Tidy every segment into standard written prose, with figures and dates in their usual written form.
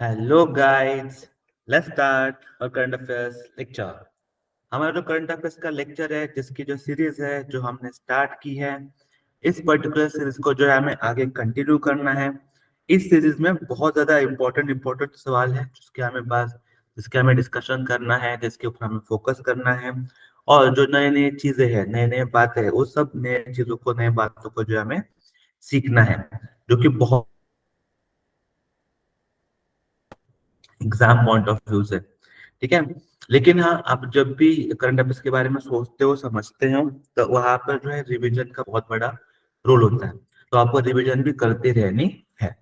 Hello guys, let's start और current affairs lecture. हमारा जो करंट अफेयर्स का लेक्चर है, जिसकी जो सीरीज है जो हमने स्टार्ट की है, इस पर्टिकुलर सीरीज को जो है हमें आगे कंटिन्यू करना है। इस सीरीज में बहुत ज्यादा इंपॉर्टेंट सवाल है जिसके हमें डिस्कशन करना है, जिसके ऊपर हमें फोकस करना है। और जो नई नई चीजें हैं, नए नए बातें हैं, उस सब नए चीजों को, नए बातों को जो हमें सीखना है, जो कि बहुत एग्जाम पॉइंट ऑफ व्यू से। ठीक है। लेकिन हाँ, आप जब भी करंट अफेयर्स के बारे में सोचते हो, समझते हो, तो वहां पर जो है रिवीजन का बहुत बड़ा रोल होता है। तो आपको रिवीजन भी करते रहनी है।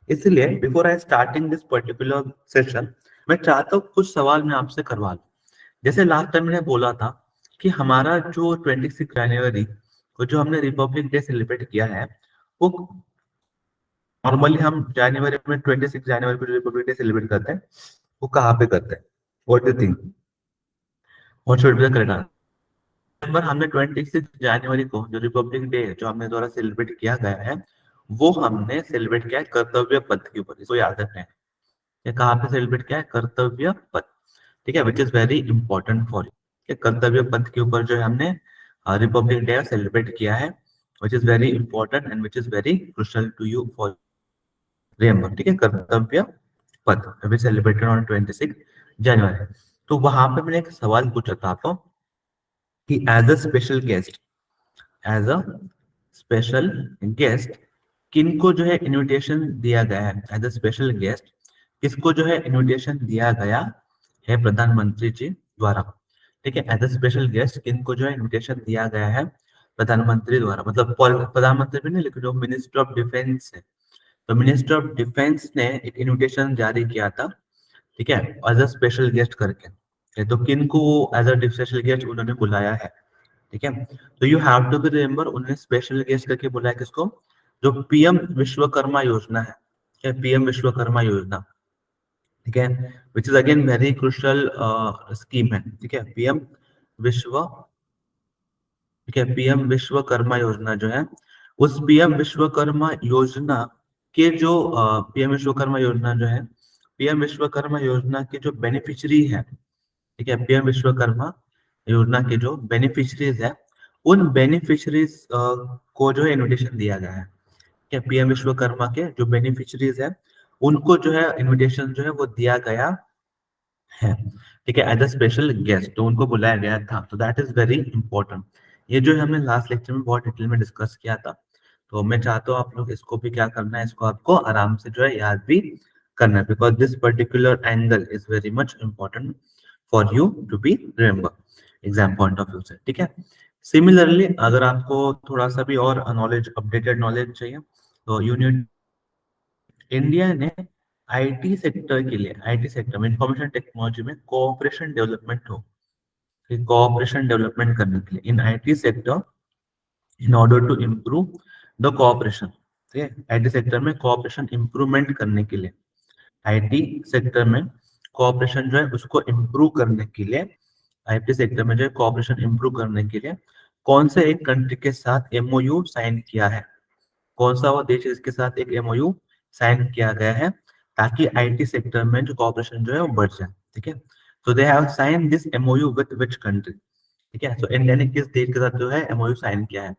इसलिए before I starting this particular session, मैं चाहता हूँ कुछ सवाल मैं आपसे करवा लूँ। जैसे लास्ट टाइम मैंने बोला था कि हमारा जो 26 जनवरी को जो हमने रिपब्लिक डे सेलिब्रेट किया है, वो नॉर्मली हम जनवरी में 26 जनवरी को जो रिपब्लिक डे सेलिब्रेट करते हैं, वो कहाँ पे करते हैं? What do think? What should be the correct answer? Number हमने 26 जनवरी को जो रिपब्लिक डे जो हमने द्वारा सेलिब्रेट किया गया है, वो हमने सेलिब्रेट किया है कर्तव्य पथ के ऊपर। इसको याद रखना है। ये कहाँ पे सेलिब्रेट किया है? कर्तव्य पथ। ठीक है, which is very important for you. कर्तव्य पथ के ऊपर जो है हमने रिपब्लिक डे सेलिब्रेट किया है, which is very important and which is very crucial to you for remember. ठीक है, कर्तव्य पथ वी सेलिब्रेटेड ऑन 26 जनवरी। तो वहां पे मैंने एक सवाल पूछा था आपको कि as a special guest, as a special guest किनको जो है इनविटेशन दिया गया है? एज अ स्पेशल गेस्ट किसको जो है इनविटेशन दिया गया है प्रधानमंत्री जी द्वारा? ठीक है, एज अ स्पेशल गेस्ट किनको जो है इनविटेशन दिया गया है प्रधानमंत्री द्वारा? मतलब प्रधानमंत्री भी नहीं, लेकिन जो मिनिस्टर ऑफ डिफेंस है, तो मिनिस्टर ऑफ डिफेंस ने एक इनविटेशन जारी किया था। ठीक है, एज अ स्पेशल गेस्ट करके। तो किन को एज अ स्पेशल गेस्ट उन्होंने बुलाया है? ठीक है, तो you have to be remember, उन्होंने स्पेशल गेस्ट करके बुलाया किसको? जो पीएम विश्वकर्मा योजना है। क्या? पीएम विश्वकर्मा योजना। ठीक है, which is again very crucial scheme है। ठीक है, पीएम विश्व ठीक है, पीएम विश्वकर्मा योजना जो है, उस पीएम विश्वकर्मा योजना के जो पीएम विश्वकर्मा योजना जो है, पीएम विश्वकर्मा योजना के जो बेनिफिशियरी है, ठीक है, पीएम विश्वकर्मा योजना के जो बेनिफिशरीज है, उन बेनिफिशरीज को जो है इनविटेशन दिया गया है। ठीक है, पीएम विश्वकर्मा के जो बेनिफिशरीज है, उनको जो है इनविटेशन जो है वो दिया गया है। ठीक है, एज अ स्पेशल गेस्ट तो उनको बुलाया गया था। तो दैट इज वेरी इंपॉर्टेंट। ये जो है हमने लास्ट लेक्चर में बहुत डिटेल में डिस्कस किया था। तो मैं चाहता हूँ आप लोग इसको भी क्या करना है, इसको आपको आराम से जो है याद भी करना है, because this particular angle is very much important for you to be remember exam point of view से। ठीक है, सिमिलरली अगर आपको थोड़ा सा भी और नॉलेज, अपडेटेड नॉलेज चाहिए, तो यूनिट इंडिया ने आईटी सेक्टर के लिए, आईटी सेक्टर में, इंफॉर्मेशन टेक्नोलॉजी में कोऑपरेशन डेवलपमेंट हो, कोऑपरेशन डेवलपमेंट करने के लिए in IT sector, in order to improve the cooperation. ठीक है, आईटी सेक्टर में कोऑपरेशन इंप्रूवमेंट करने के लिए, आईटी सेक्टर में कोऑपरेशन जो है उसको इम्प्रूव करने के लिए, आईटी सेक्टर में जो है कोऑपरेशन इम्प्रूव करने के लिए कौन से एक कंट्री के साथ एमओयू साइन किया है? कौन सा वो देश इसके साथ एक एमओयू साइन किया गया है, ताकि आईटी सेक्टर में जो कॉपरेशन जो है वो बढ़ जाए? ठीक है, तो they have sign this MOU with which country? ठीक है, तो इंडिया ने किस देश के साथ जो है एमओयू साइन किया है?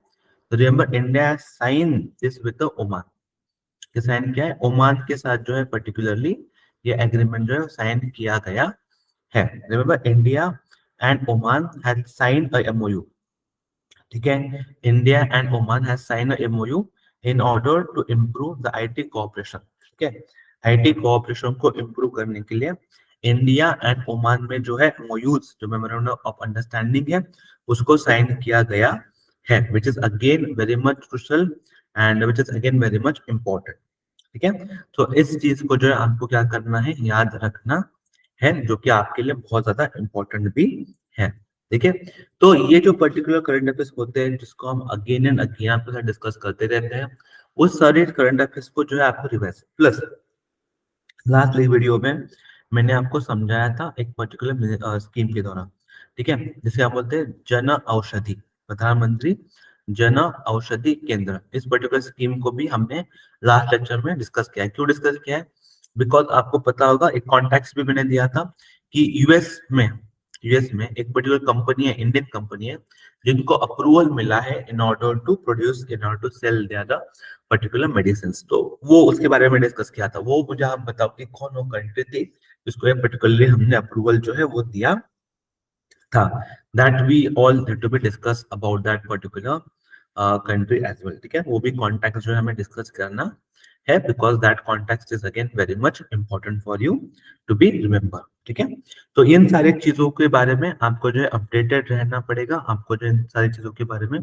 तो remember, India sign this with the Oman. ये साइन किया है ओमान के साथ जो है, पर्टिकुलरली ये एग्रीमेंट जो है साइन किया गया है। Remember, India and Oman had signed a MOU. ठीक है, India and Oman has sign a MOU in order to improve the IT cooperation. ठीक है, आईटी कोऑपरेशन को इम्प्रूव करने के लिए इंडिया एंड ओमान में जो है एमओयूज, जो मेमोरेंडम ऑफ अंडरस्टैंडिंग है, उसको साइन किया गया है, which is again very much crucial and which is again very much important. ठीक है, तो इस चीज को जो है आपको क्या करना है, याद रखना है, जो कि आपके लिए बहुत ज्यादा इंपॉर्टेंट भी है। ठीक है, तो ये जो पर्टिकुलर करंट अफेयर्स होते हैं, जिसको हम अगेन एंड अगेन आपके साथ डिस्कस करते रहते हैं, उस सारे करंट अफेयर्स को जो है आपको रिवाइज प्लस लास्ट वीडियो में मैंने आपको समझाया था एक पर्टिकुलर स्कीम के दौरान। ठीक है, जिसे आप बोलते हैं जन औषधि, प्रधानमंत्री जन औषधि केंद्र। इस पर्टिकुलर स्कीम को भी हमने लास्ट लेक्चर में डिस्कस किया है। क्यों डिस्कस किया है? बिकॉज आपको पता होगा, एक कॉन्टेक्स्ट भी मैंने दिया था कि यूएस में एक पर्टिकुलर कंपनी है, इंडियन कंपनी है, जिनको अप्रूवल मिला है in order to produce, in order to sell their particular medicine. तो वो उसके बारे में डिस्कस किया था। वो मुझे आप बताओ कि कौन वो कंट्री थी जिसको पर्टिकुलरली हमने अप्रूवल जो है वो दिया था। That we all need to be discuss about that particular country as well. ठीक है, वो भी कॉन्टेक्स्ट जो है हमें डिस्कस करना है, because that context is again very much important for you to be remember. ठीक है, तो इन सारी चीजों के बारे में आपको जो है अपडेटेड रहना पड़ेगा, आपको जो इन सारी चीजों के बारे में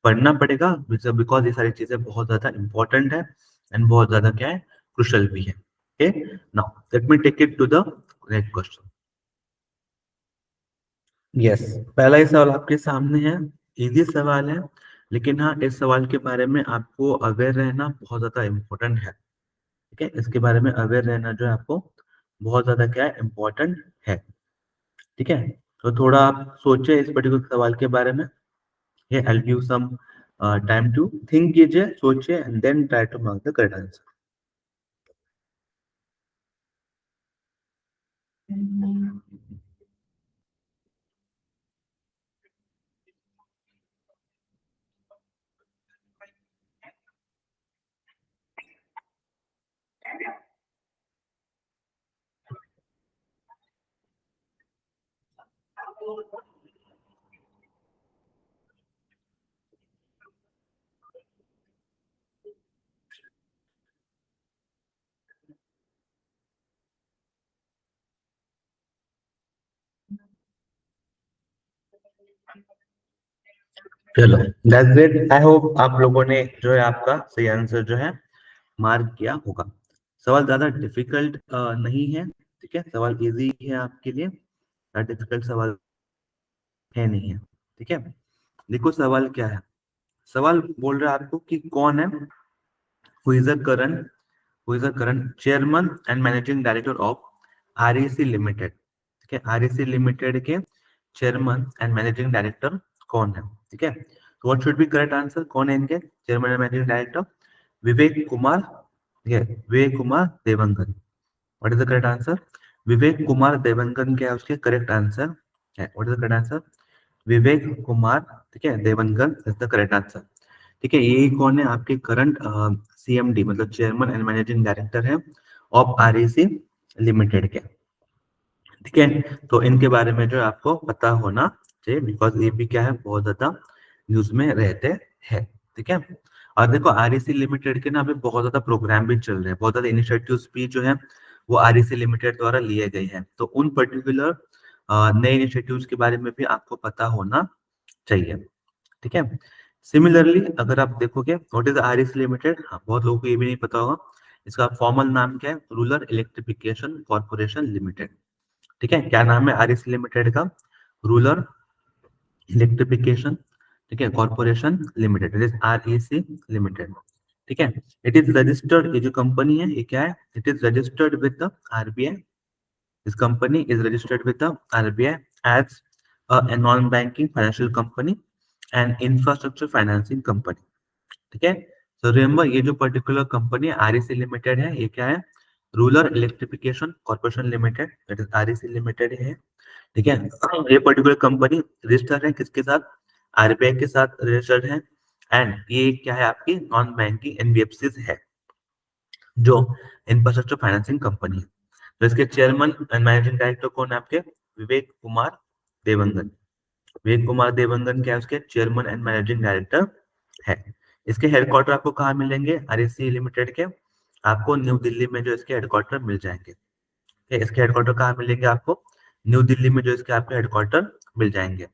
पढ़ना पड़ेगा, बिकॉज ये सारी चीजें बहुत ज्यादा इंपॉर्टेंट है एंड बहुत ज्यादा क्या है, क्रुशियल भी है। Okay, now let me take it to the next question. Yes, पहला ही सवाल आपके सामने है, इजी सवाल है, लेकिन हाँ इस सवाल के बारे में आपको अवेयर रहना बहुत ज्यादा इम्पोर्टेंट है। ठीक है, इसके बारे में अवेयर रहना जो है आपको बहुत ज्यादा क्या है, इम्पोर्टेंट है। ठीक है, तो थोड़ा आप सोचे इस पर्टिकुलर सवाल के बारे में। ये I give some time to think, कीजिए, सोचिए and then try to mark the correct answer. चलो, दैट्स ग्रेट। आई होप आप लोगों ने जो है आपका सही आंसर जो है मार्क किया होगा। सवाल ज्यादा डिफिकल्ट नहीं है। ठीक है, सवाल इजी है आपके लिए, डिफिकल्ट सवाल है नहीं है। ठीक है, देखो सवाल क्या है। सवाल बोल रहा है आपको कि कौन है who is the current chairman and managing director of REC limited. ठीक है, आरईसी लिमिटेड के चेयरमैन एंड मैनेजिंग डायरेक्टर कौन है। ठीक है, तो what should be correct answer, कौन है इनके chairman and managing director? Vivek Kumar, ठीक है, Vivek Kumar Dewangan. What is the correct answer? Vivek Kumar Dewangan क्या है उसके करेक्ट आंसर है? What is the correct answer? Vivek Kumar, ठीक है, देवंगन इज द करेक्ट आंसर। ठीक है, ये कौन है आपके करंट सीएमडी, मतलब चेयरमैन एंड मैनेजिंग डायरेक्टर है ऑफ आरईसी लिमिटेड के। ठीक है, तो इनके बारे में जो आपको पता होना चाहिए, बिकॉज ये भी क्या है, बहुत ज्यादा न्यूज में रहते हैं। ठीक है, और देखो आरईसी लिमिटेड के ना अभी बहुत ज्यादा प्रोग्राम भी चल रहे हैं, बहुत ज्यादा इनिशिएटिव्स भी जो है वो आरईसी लिमिटेड द्वारा लिए गए हैं। तो उन पर्टिकुलर नए इनिशिएटिव्स के बारे में भी आपको पता होना चाहिए। ठीक है, सिमिलरली अगर आप देखोगे व्हाट इज आरईसी लिमिटेड, हाँ बहुत लोगों को ये भी नहीं पता होगा, इसका फॉर्मल नाम क्या है? Rural electrification corporation limited. ठीक है, क्या नाम है आरईसी लिमिटेड का? रूरल इलेक्ट्रिफिकेशन, ठीक है, corporation limited, it is REC limited. ठीक है, इट इज रजिस्टर्ड, ये जो कंपनी है ये क्या है? It is registered with the RBI. This company is registered with the RBI as a non-banking financial company and infrastructure financing company। ठीक है, तो रिमेम्बर ये जो पर्टिकुलर कंपनी आरईसी लिमिटेड है, ये क्या है? Rural electrification corporation limited, that is REC limited है। ठीक है, ये पर्टिकुलर कंपनी रजिस्टर्ड है किसके साथ? आरबीआई के साथ रजिस्टर्ड है। एंड ये क्या है आपकी? नॉन बैंकिंग एनबीएफसी है, जो इंफ्रास्ट्रक्चर फाइनेंसिंग कंपनी है। तो इसके चेयरमैन एंड मैनेजिंग डायरेक्टर कौन है आपके? विवेक कुमार देवंगन। विवेक कुमार देवंगन क्या है उसके चेयरमैन एंड मैनेजिंग डायरेक्टर है। इसके हेडक्वार्टर आपको कहाँ मिलेंगे? आरईसी लिमिटेड के आपको न्यू दिल्ली में जो इसके हेडक्वार्टर मिल जाएंगे। ठीक है, इसके हेडक्वार्टर कहाँ मिलेंगे आपको? न्यू दिल्ली में जो इसके आपके हेडक्वार्टर मिल जाएंगे।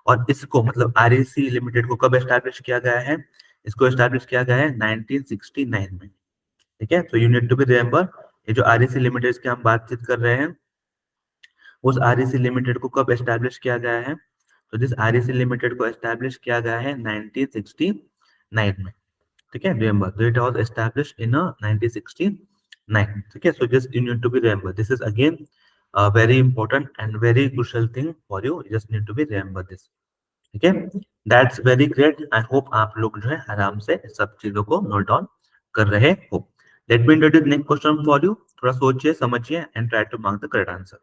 और इसको मतलब आरईसी लिमिटेड को कब एस्टैब्लिश किया गया है? इसको एस्टैब्लिश किया गया है 1969 में। ठीक है, तो you need to be remember, ये जो आरईसी लिमिटेड की हम बातचीत कर रहे हैं, उस आरईसी लिमिटेड को कब एस्टैब्लिश किया गया है? तो जिस आरईसी लिमिटेड को एस्टैब्लिश किया गया है 1969 में। ठीक है, रिमेम्बर, तो इट वाज एस्टैब्लिश्ड इन 1969। ठीक है, so just you need to be remember, this is again very important and very crucial thing for you, just need to be remember this. ठीक है, that's very great. I hope आप लोग जो है आराम से सब चीजों को नोट डाउन कर रहे हो। Let me introduce next question for you, थोड़ा सोचिए समझिए and try to mark the correct answer.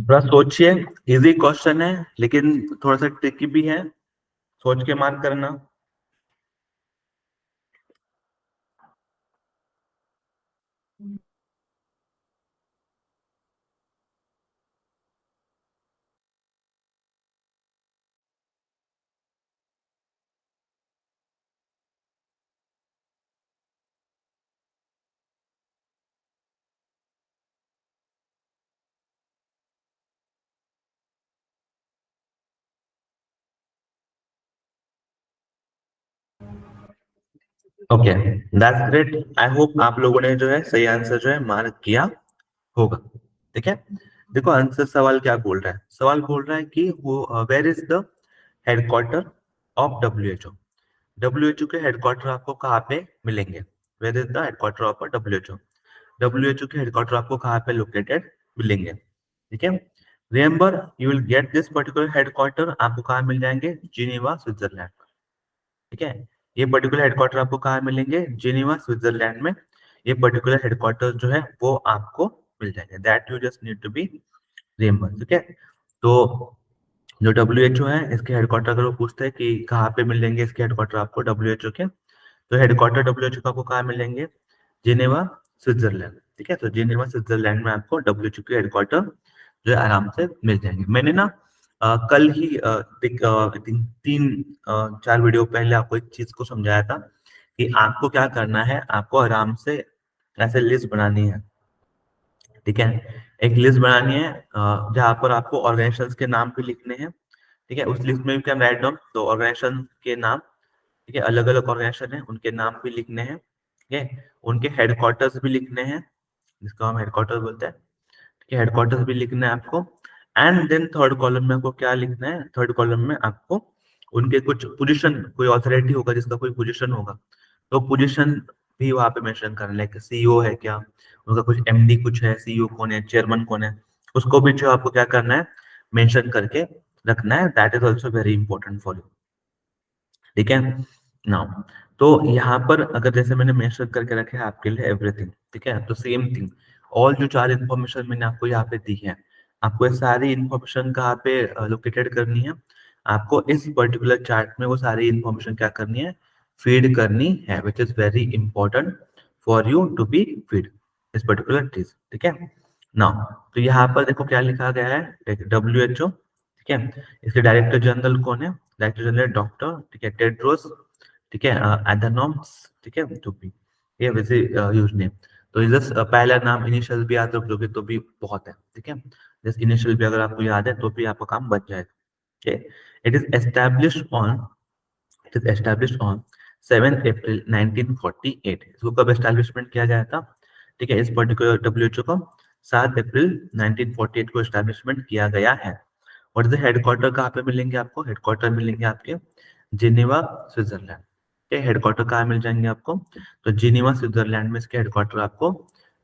थोड़ा सोचिए, इजी क्वेश्चन है लेकिन थोड़ा सा ट्रिकी भी है, सोच के मार्क करना। Okay, that's great. I hope आप लोगों ने जो है सही आंसर जो है मार्क किया होगा। ठीक है, देखो आंसर सवाल क्या बोल रहा है, सवाल बोल रहा है कि वो where is the headquarter of WHO. WHO के हेडक्वार्टर आपको कहाँ पे मिलेंगे, where is the headquarter of WHO. WHO के हेडक्वार्टर आपको कहाँ पे लोकेटेड मिलेंगे। ठीक है, remember you will get this particular headquarter, आपको कहाँ मिल जाएंगे, जिनेवा स्विट्जरलैंड। ठीक है, ये पर्टिकुलर हेडक्वार्टर आपको कहाँ मिलेंगे, जिनेवा स्विट्जरलैंड में। ये पर्टिकुलर हेडक्वार्टर जो है वो आपको मिल जाएंगे, that you just need to be remember. ठीक है, तो जो डब्ल्यूएचओ है इसके हेडक्वार्टर अगर वो पूछते हैं कि कहाँ पे मिलेंगे इसके हेडक्वार्टर आपको डब्ल्यूएचओ के, तो हेडक्वार्टर डब्ल्यूएचओ का आपको कहाँ मिलेंगे, जिनेवा स्विट्जरलैंड। ठीक है, तो जिनेवा स्विट्जरलैंड में आपको डब्ल्यूएचओ के हेडक्वार्टर जो है आराम से मिल जाएंगे। मैंने ना कल ही तीन चार वीडियो पहले आपको एक चीज को समझाया था कि आपको क्या करना है, आपको आराम से ऐसे लिस्ट बनानी है। ठीक है, एक लिस्ट बनानी है जहाँ पर आपको ऑर्गेनाइजेशंस के नाम भी लिखने हैं। ठीक है, उस लिस्ट में भी क्या राइट डाउन, तो ऑर्गेनाइजेशन के नाम, ठीक है, अलग अलग ऑर्गेनाइजेशन है उनके नाम भी लिखने हैं। ठीक है, उनके हेडक्वार्टर्स भी लिखने हैं, जिसको हम हेडक्वार्टर बोलते हैं। ठीक है, हेडक्वार्टर्स भी लिखना है आपको। एंड देन थर्ड कॉलम में आपको क्या लिखना है, थर्ड कॉलम में आपको उनके कुछ पोजीशन, कोई ऑथोरिटी होगा जिसका कोई पोजीशन होगा, तो पोजीशन भी वहां पे मेंशन करना है, लाइक सीईओ है क्या, उनका कुछ एमडी कुछ है, सीईओ कौन है, चेयरमैन कौन है, उसको भी जो आपको क्या करना है, मेंशन करके रखना है। That is also very important for you. ठीक है, नाउ तो यहाँ पर अगर जैसे मैंने मेंशन करके रखे हैं आपके लिए एवरीथिंग, ठीक है, तो सेम थिंग, ऑल जो चार इन्फॉर्मेशन मैंने आपको यहाँ पे दी है, आपको ये सारी इन्फॉर्मेशन कहाँ पे लोकेटेड करनी है, आपको इस पर्टिकुलर चार्ट में वो सारी इन्फॉर्मेशन क्या करनी है, फीड करनी है, which is very important for you to be feed इस पर्टिकुलर चीज। ठीक है, नाउ तो यहाँ पर देखो क्या लिखा गया है, डब्ल्यूएचओ। ठीक है, इसके डायरेक्टर जनरल कौन है, डायरेक्टर जनरल डॉक्टर, ठीक है, टेड्रोस, ठीक है, एडनॉम्स, ठीक है, टू बी, ये वैसे यूज नेम। तो जस्ट पहला नाम इनिशियल भी याद रख लोगे तो भी बहुत है। ठीक है, जस्ट इनिशियल भी अगर आपको याद है तो भी आपका काम बच जाएगा। Okay, it is established on it is established on 7 अप्रैल 1948। इसको कब एस्टैब्लिशमेंट किया गया था, ठीक है, इस पर्टिकुलर डब्ल्यूएचओ को 7 अप्रैल 1948 को एस्टैब्लिशमेंट किया गया है। और इधर हेडक्वार्टर कहाँ पे मिलेंगे आपको, हेडक्वार्टर मिलेंगे आपके जिनेवा स्विट्जरलैंड। ठीक है, हेडक्वार्टर कहाँ मिल जाएंगे आपको, तो जिनेवा स्विट्जरलैंड में इसके हेडक्वार्टर आपको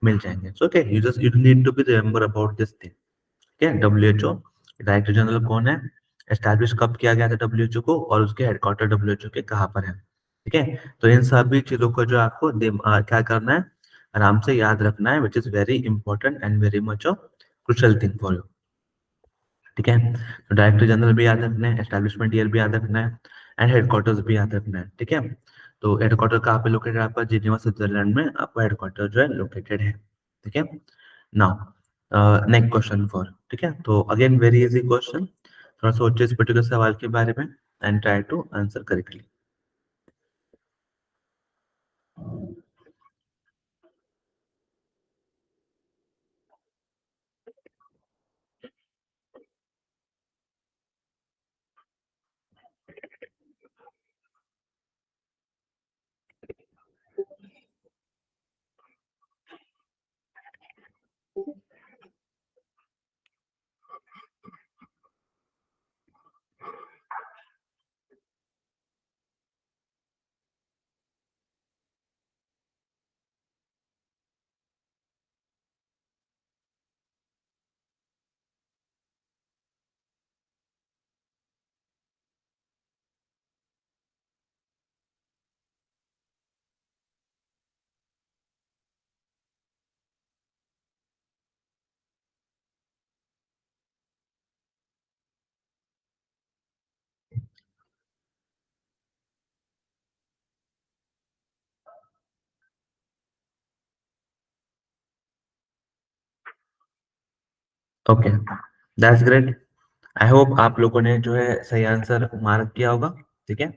मिल जाएंगे। So okay, you just you need to be remember about this thing. ठीक है, डब्ल्यूएचओ डायरेक्टर जनरल कौन है, एस्टैब्लिश कब किया गया था डब्ल्यूएचओ को, और उसके हेडक्वार्टर डब्ल्यूएचओ के कहाँ पर है। ठीक है, तो इन सभी चीजों को जो आपको क्या करना है, आराम से याद रखना है, which is very important and very much of crucial thing for you. ठीक है, तो डायरेक्टर जनरल भी याद रखना है, एस्टैब्लिशमेंट ईयर भी याद रखना है, एंड हेडक्वार्टर्स भी याद रखना है। ठीक है, तो हेडक्वार्टर कहाँ पे लोकेटेड है आपका, जिनेवा स्विट्जरलैंड में आपका हेडक्वार्टर जो है लोकेटेड है। ठीक है, नाउ नेक्स्ट क्वेश्चन फॉर, ठीक है, तो अगेन वेरी इजी क्वेश्चन, थोड़ा सोचिए इस पर्टिकुलर सवाल के बारे में and try to answer correctly. Okay, that's great. I hope आप लोगों ने जो है सही आंसर मार्क किया होगा। ठीक है,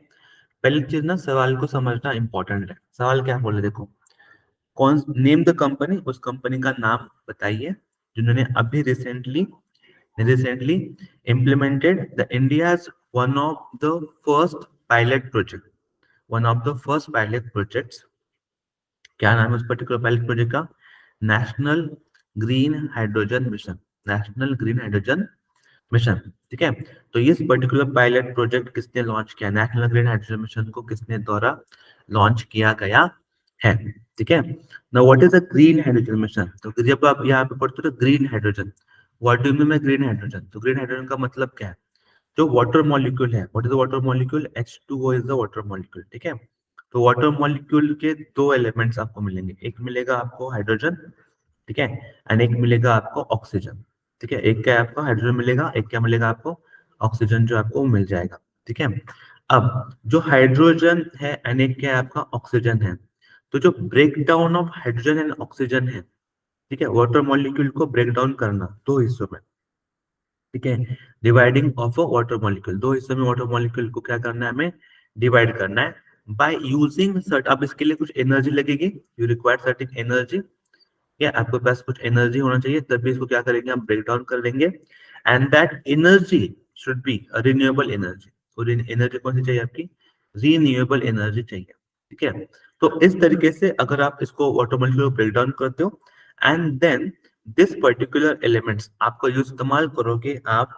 पहली चीज ना सवाल को समझना इंपॉर्टेंट है। सवाल क्या बोले देखो, कौन नेम द कंपनी, उस कंपनी का नाम बताइए जिन्होंने अभी recently implemented the India's one of the first pilot projects। क्या नाम है उस पर्टिकुलर पायलट प्रोजेक्ट का? National green hydrogen mission. National green hydrogen mission. ठीक है, तो इस पर्टिकुलर पायलट प्रोजेक्ट किसने लॉन्च किया? नेशनल ग्रीन हाइड्रोजन मिशन को किसने द्वारा लॉन्च किया गया है? ठीक है, now what is a green hydrogen mission? तो जब आप यहाँ पे पढ़ते हो green hydrogen, what do you mean by green hydrogen? तो ग्रीन हाइड्रोजन का मतलब क्या है? जो वाटर मॉलिक्यूल है, what is the water molecule? H2O is the water molecule. ठीक है, तो वाटर मॉलिक्यूल के दो एलिमेंट्स आपको मिलेंगे, एक मिलेगा आपको हाइड्रोजन, ठीक है, एंड एक मिलेगा आपको ऑक्सीजन। ठीक है, एक क्या आपको हाइड्रोजन मिलेगा, एक क्या मिलेगा आपको? ऑक्सीजन जो आपको मिल जाएगा। ठीक है, अब जो हाइड्रोजन है एंड एक क्या है आपका? ऑक्सीजन है। तो जो break down of hydrogen and oxygen है, ठीक है, वाटर मॉलिक्यूल को ब्रेक डाउन करना दो हिस्सों में। ठीक है, dividing of a water molecule, दो हिस्सों में वाटर मॉलिक्यूल को क्या करना है? हमें डिवाइड करना है बाय यूजिंग सर्ट। अब इसके लिए कुछ एनर्जी लगेगी, यू रिक्वायर सर्टेन एनर्जी। या आपके पास कुछ एनर्जी होना चाहिए, तभी इसको क्या करेंगे? हम ब्रेक डाउन कर देंगे, and that energy should be renewable energy. और एनर्जी कौन सी चाहिए आपकी? रिन्यूएबल एनर्जी चाहिए। ठीक है, तो इस तरीके से अगर आप इसको वाटर मॉलिक्यूल ब्रेक डाउन करते हो and then this particular elements आपको यूज इस्तेमाल करोगे आप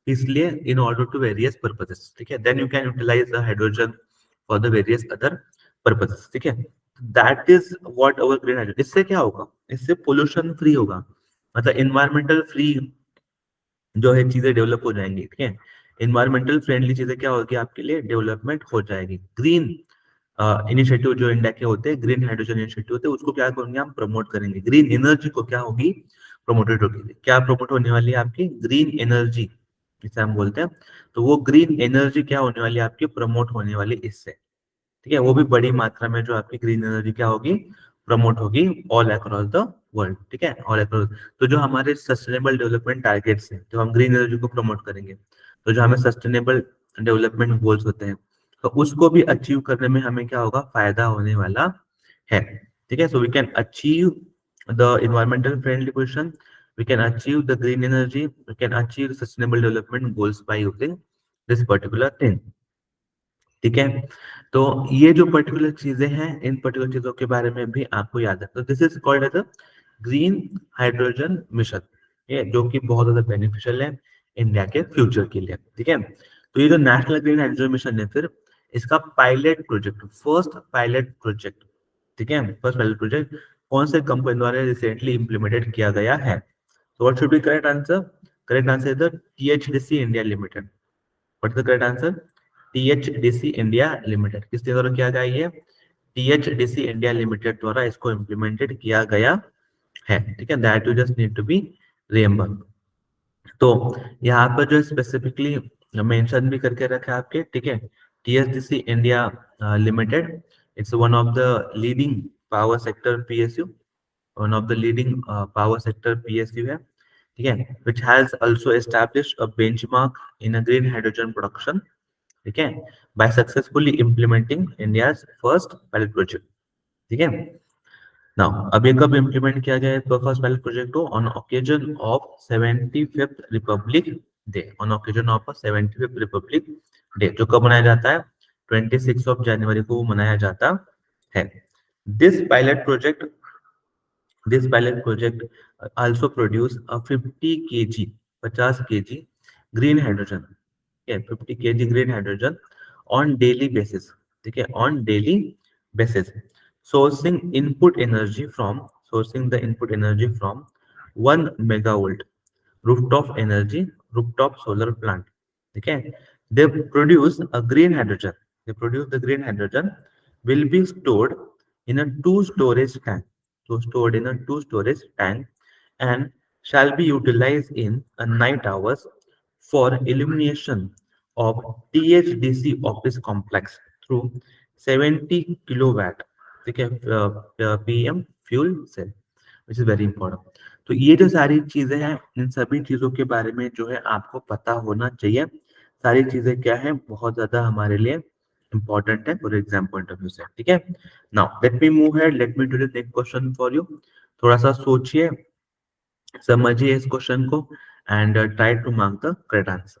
इसलिए in order to various purposes. ठीक है, then you can utilize the hydrogen for the various other purposes. ठीक है, that is what our green hydrogen. इससे क्या होगा? इससे पोल्यूशन फ्री होगा, मतलब इन्वायरमेंटल फ्री जो है चीजें डेवलप हो जाएंगी। ठीक है, इन्वायरमेंटल फ्रेंडली चीजें क्या होगी आपके लिए? डेवलपमेंट हो जाएगी। ग्रीन इनिशिएटिव जो इंडिया के होते हैं, ग्रीन हाइड्रोजन इनिशिएटिव होते हैं, उसको क्या करेंगे? हम प्रमोट करेंगे। ग्रीन एनर्जी को क्या होगी? प्रमोटेड होगी। क्या प्रमोट होने वाली है आपकी? ग्रीन एनर्जी, जिसे हम बोलते हैं। तो वो ग्रीन एनर्जी क्या होने वाली है आपकी? प्रमोट होने वाली इससे। ठीक है, वो भी बड़ी मात्रा में जो आपकी ग्रीन एनर्जी क्या होगी? प्रमोट होगी ऑल अक्रॉस द वर्ल्ड। ठीक है, ऑल अक्रॉस। तो जो हमारे सस्टेनेबल डेवलपमेंट टारगेट्स हैं, जो हम ग्रीन एनर्जी को प्रमोट करेंगे, तो जो हमें सस्टेनेबल डेवलपमेंट गोल्स होते हैं, तो उसको भी अचीव करने में हमें क्या होगा? फायदा होने वाला है। ठीक है, so we can achieve the environmental friendly position, we can achieve the green energy, we can achieve sustainable development goals by using this particular thing। ठीक है, तो ये जो पर्टिकुलर चीजें हैं, इन पर्टिकुलर चीजों के बारे में भी आपको याद है। तो this is called as a green hydrogen mission, ये जो कि बहुत ज्यादा बेनिफिशियल है इंडिया के फ्यूचर के लिए। ठीक है, तो ये जो नेशनल ग्रीन हाइड्रोजन मिशन है, फिर इसका pilot project, first pilot project, ठीक है, फर्स्ट पायलट प्रोजेक्ट कौन से कंपनी द्वारा रिसेंटली इंप्लीमेंटेड किया गया है? तो what should be correct answer? Correct answer is the THDC India limited. What is the correct answer? THDC India limited. किसके द्वारा किया गया? ये THDC इंडिया लिमिटेड द्वारा इसको इम्प्लीमेंटेड किया गया है। ठीक है, that you just need to be remember. तो यहाँ पर जो स्पेसिफिकली मेंशन भी करके रखा है आपके, ठीक है, THDC India limited, it's one of the leading power sector PSU, one of the leading power sector PSU है। ठीक है, which has also established a benchmark in a green hydrogen production। ठीक है, by successfully implementing India's first pilot project। ठीक है, now अब ये कब इम्प्लीमेंट किया गया है फर्स्ट पायलट प्रोजेक्ट को? On occasion of 75th Republic day, on occasion of 75th Republic day, जो कब मनाया जाता है? 26 जनवरी को मनाया जाता है। This pilot project, this pilot project also produce a 50 kg 50 kg green hydrogen, okay, 50 kg green hydrogen on daily basis। ठीक है, on daily basis, sourcing input energy from sourcing the input energy from 1 megavolt rooftop energy rooftop solar plant। ठीक है, they produce a green hydrogen, they produce the green hydrogen will be stored in a two storage tank, so stored in a two storage tank, and shall be utilized in a night hours for illumination of THDC office complex through 70 kilowatt, ठीक है, PM fuel cell, which is very important। तो ये जो सारी चीज़ें हैं, इन सभी चीज़ों के बारे में जो है आपको पता होना चाहिए। सारी चीज़ें क्या हैं, बहुत ज़्यादा हमारे लिए इम्पोर्टेंट है for exam point of view से, ठीक है? Now let me move ahead, let me do the next question for you. थोड़ा-सा सोचिए, समझिए इस क्वेश्चन को and try to mark the correct answer.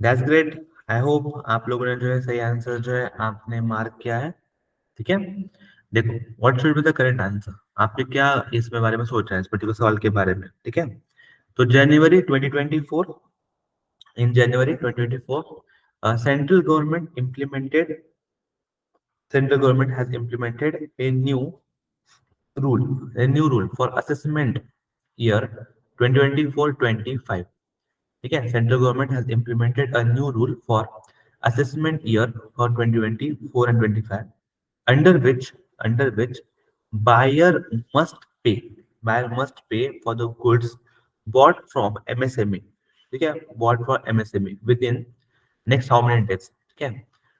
That's great. I hope आप लोगों ने जो है सही आंसर जो है आपने मार्क किया है, ठीक है? देखो, what should be the correct answer? आपने क्या इसमें बारे में सोचा है, इस पर्टिकुलर सवाल के बारे में, ठीक है? तो जनवरी 2024, in January 2024, central government has implemented a new rule for assessment year 2024-25. ठीक है, central government has implemented a new rule for assessment year for 2024 and 25, under which under which buyer must pay buyer must pay for the goods bought from MSME, ठीक है, bought for MSME within next how many days, ठीक है,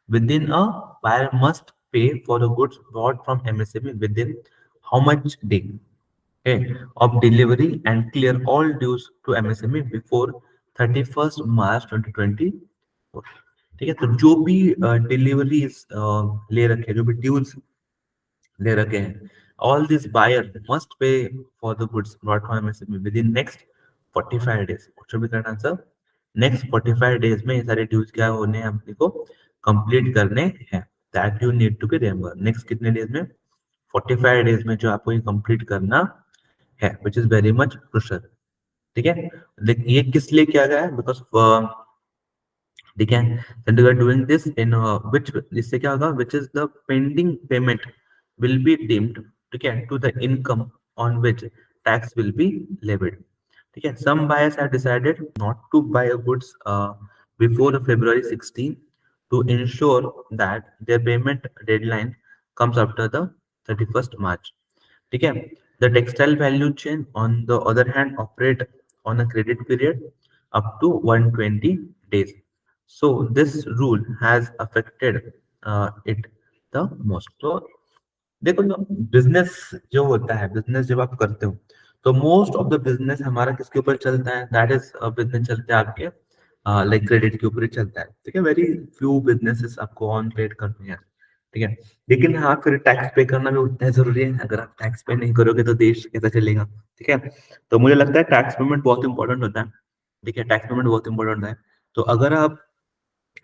within a buyer must pay for the goods bought from MSME within how much day, okay, of delivery and clear all dues to MSME before 31st March 2024। ठीक है, तो जो भी deliveries ले रखे, जो भी ड्यूज ले रखे हैं, all this buyer must pay for the goods brought from MSME within next 45 days. What should be correct answer? Next 45 days में ये सारे ड्यूज क्या होने हैं, अपने को कंप्लीट करने हैं। That you need to be remember. Next कितने डेज में? 45 डेज में जो आपको ये कंप्लीट करना है, which is very much crucial, ठीक है? लेकिन ये किस लिए किया गया है? बिकॉज ठीक है, then we are doing this in which, इससे क्या होगा, which is the pending payment will be deemed, ठीक है, to the income on which tax will be levied, ठीक है। Some buyers have decided not to buy a goods before February 16 to ensure that their payment deadline comes after the 31st March, ठीक है। The textile value chain on the other hand operate on a credit period up to 120 days. So this rule has affected it the most. तो देखो ना, business जो होता है, business जब आप करते हो तो मोस्ट ऑफ द बिजनेस हमारा किसके ऊपर चलता है? दैट इज बिजनेस चलता है आपके लाइक क्रेडिट के ऊपर ही चलता है, ठीक है। वेरी फ्यू बिजनेसेस आपको ऑन क्रेडिट करते हैं, ठीक है। लेकिन हाँ, फिर टैक्स पे करना भी उतना ही जरूरी है। अगर आप टैक्स पे नहीं करोगे तो देश कैसा चलेगा, ठीक है। तो मुझे लगता है टैक्स पेमेंट बहुत इंपॉर्टेंट होता है, ठीक है। टैक्स पेमेंट बहुत इंपॉर्टेंट होता है। तो अगर आप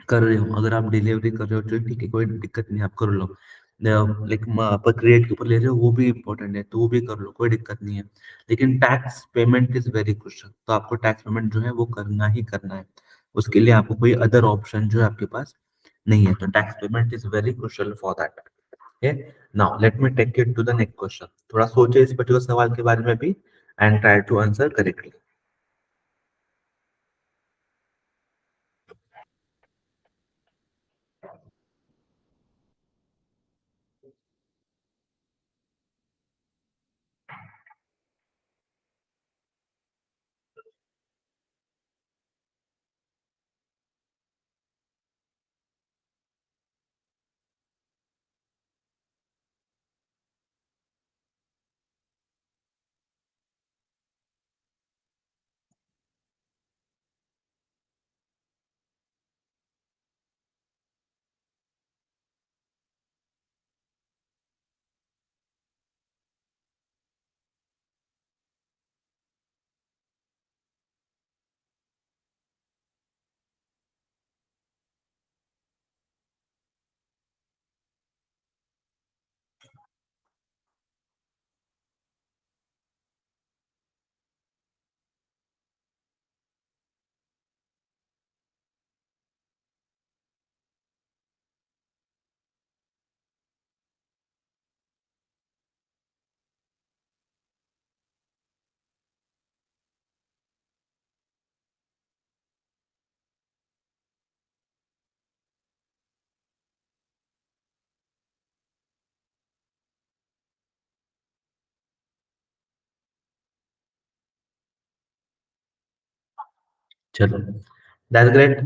कर रहे हो, अगर आप डिलीवरी कर रहे हो, तो ठीक है, कोई दिक्कत नहीं, आप कर लो। लाइक आप क्रिएट के ऊपर ले रहे हो, वो भी इंपॉर्टेंट है, तो वो भी कर लो, कोई दिक्कत नहीं है। लेकिन tax payment is very crucial, तो आपको टैक्स पेमेंट जो है वो करना ही करना है। उसके लिए आपको कोई अदर ऑप्शन जो है आपके पास नहीं है, तो tax payment is very crucial for that. Okay, now let me take it to the next question. थोड़ा सोचे इस पर्टिकुलर सवाल के बारे में भी and try to answer correctly. चलो, दैट्स ग्रेट।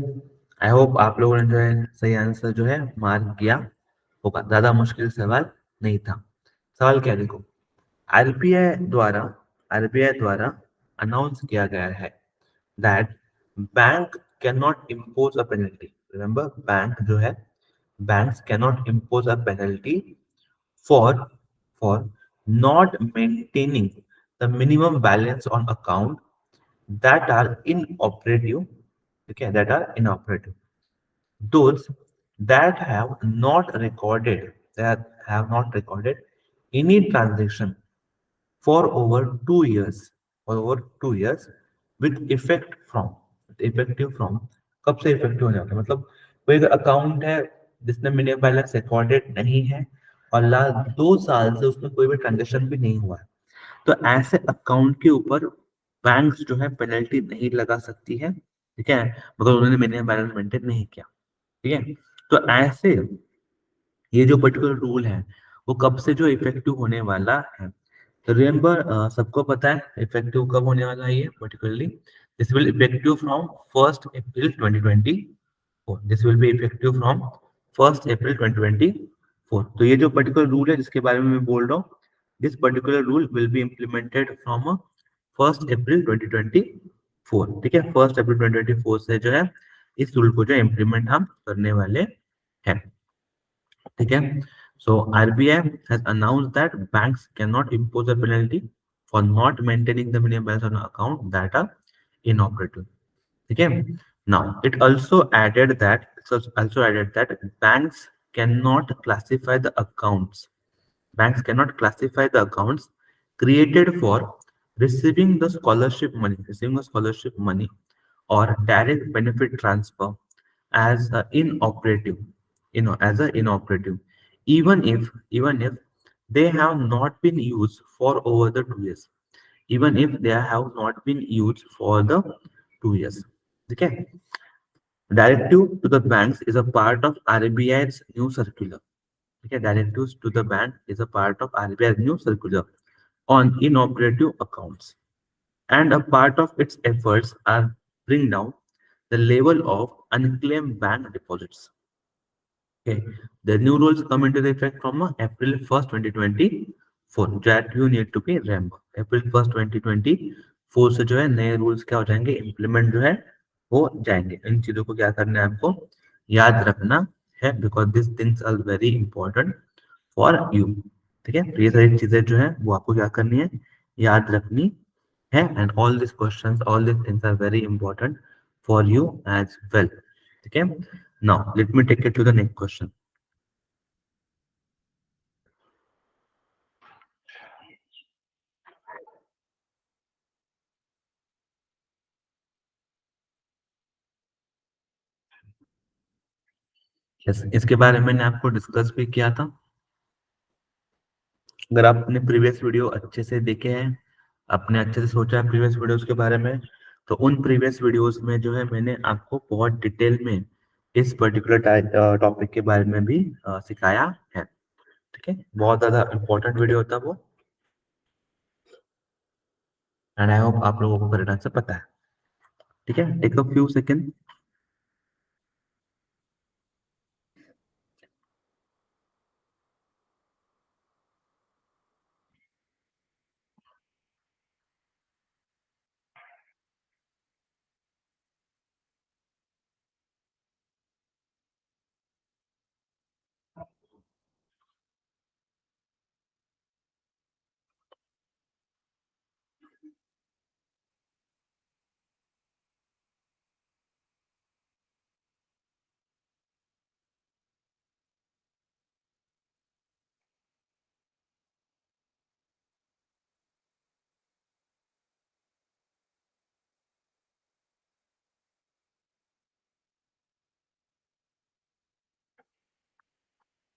आई होप आप लोगों ने जो है सही आंसर जो है मार्क किया होगा। ज्यादा मुश्किल सवाल नहीं था। सवाल क्या है, देखो, आरबीआई द्वारा आरबीआई द्वारा अनाउंस किया गया है that bank can not impose a penalty. Remember, bank जो है, banks can not impose a penalty for for not maintaining the minimum balance on account that are inoperative. Okay, that are inoperative. Those that have not recorded any transaction for over 2 years with effect from effective from कब से effective हो जाता है, मतलब कोई account है जिसने minimum balance recorded नहीं है और लास्ट 2 साल से उसमें कोई भी ट्रांजेक्शन भी नहीं हुआ है, तो ऐसे अकाउंट के ऊपर बैंक्स जो है पेनल्टी नहीं लगा सकती है। ठीक है, मगर उन्होंने मिनिमम बैलेंस मेंटेन नहीं किया। ठीक है, तो ऐसे ये जो पर्टिकुलर रूल है वो कब से जो इफेक्टिव होने वाला है, तो रिमेंबर, सबको पता है इफेक्टिव कब होने वाला है ये particularly. This will effective from 1 April 2024। This will be effective from 1 अप्रैल 2024। तो ये जो पर्टिकुलर रूल है जिसके बारे में मैं बोल रहा हूँ, this particular rule will be implemented from 1 अप्रैल 2024। ठीक है, 1 अप्रैल 2024 से जो है इस रूल को जो इम्प्लीमेंट हम करने वाले हैं। ठीक है, so RBI has announced that banks cannot impose a penalty for not maintaining the minimum balance on account that are inoperative. ठीक है, now it also added that banks cannot classify the accounts created for receiving the scholarship money or direct benefit transfer as a inoperative, as a inoperative, even if they have not been used for over the 2 years, even if they have not been used for the 2 years. Okay, directive to the banks is a part of RBI's new circular. Okay, directives to the bank is a part of RBI's new circular on inoperative accounts, and a part of its efforts are bring down the level of unclaimed bank deposits. Okay, the new rules come into the effect from April 1st, 2024. That you need to be remember. April 1st, 2024 से जो है नए rules क्या हो जाएंगे, implement जो है हो जाएंगे। इन चीजों को क्या करना है आपको याद रखना है, because this things are very important for you. ठीक है, तो ये सारी चीजें जो है वो आपको क्या करनी है, याद रखनी है। And all this things are very important for you as well. ठीक है, now let me take it to the next question. Yes, इसके बारे में मैंने आपको डिस्कस भी किया था। अगर आप अपने प्रीवियस वीडियो अच्छे से देखे हैं, आपने अच्छे से सोचा है प्रीवियस वीडियोस के बारे में, तो उन प्रीवियस वीडियोस में जो है मैंने आपको बहुत डिटेल में इस पर्टिकुलर टॉपिक के बारे में भी सिखाया है। ठीक है, बहुत ज्यादा इंपॉर्टेंट वीडियो था वो, एंड आई होप आप लोगों को करेक्ट आंसर पता है। ठीक है, टेक अ फ्यू सेकंड।